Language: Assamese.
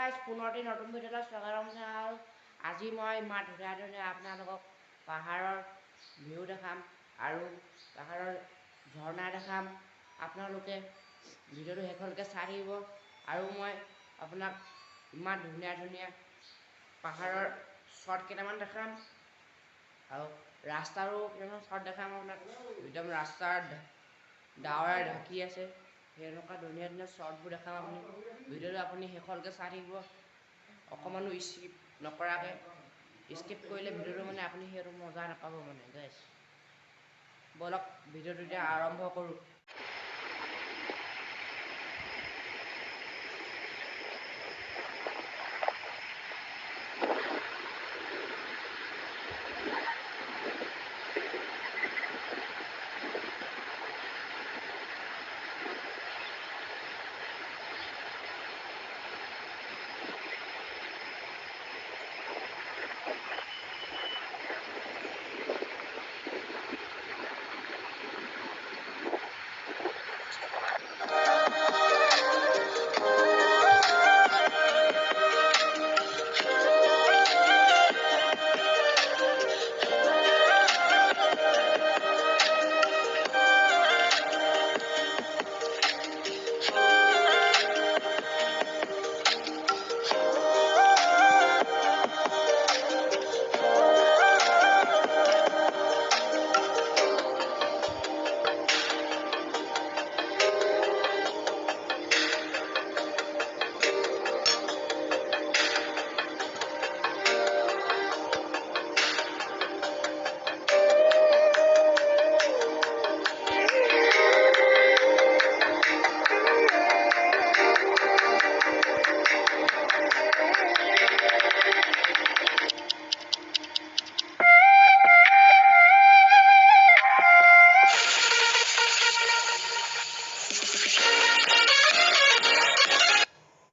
গাইজ পুনৰটি নতুন ভিডিঅ'লৈ স্বাগতম জনালোঁ। আজি মই ইমান ধুনীয়া ধুনীয়া আপোনালোকক পাহাৰৰ ভিউ দেখাম আৰু পাহাৰৰ ঝৰ্ণা দেখাম। আপোনালোকে ভিডিঅ'টো শেষলৈকে চাই থাকিব আৰু মই আপোনাক ইমান ধুনীয়া ধুনীয়া পাহাৰৰ শ্বট কেইটামান দেখাম আৰু ৰাস্তাৰো কেইটামান শ্বট দেখাম আপোনাক। একদম ৰাস্তাৰ ডাৱৰে ঢাকি আছে, এনেকুৱা ধুনীয়া ধুনীয়া শ্বটবোৰ দেখাম। ভিডিঅ'টো আপুনি শেষলৈকে চাই থাকিব, অকণমানো স্কিপ নকৰাকৈ। স্কিপ কৰিলে ভিডিঅ'টো আপুনি সেইটো মজা নাপাব গাইজ। ব'লক ভিডিঅ'টো এতিয়া আৰম্ভ কৰোঁ।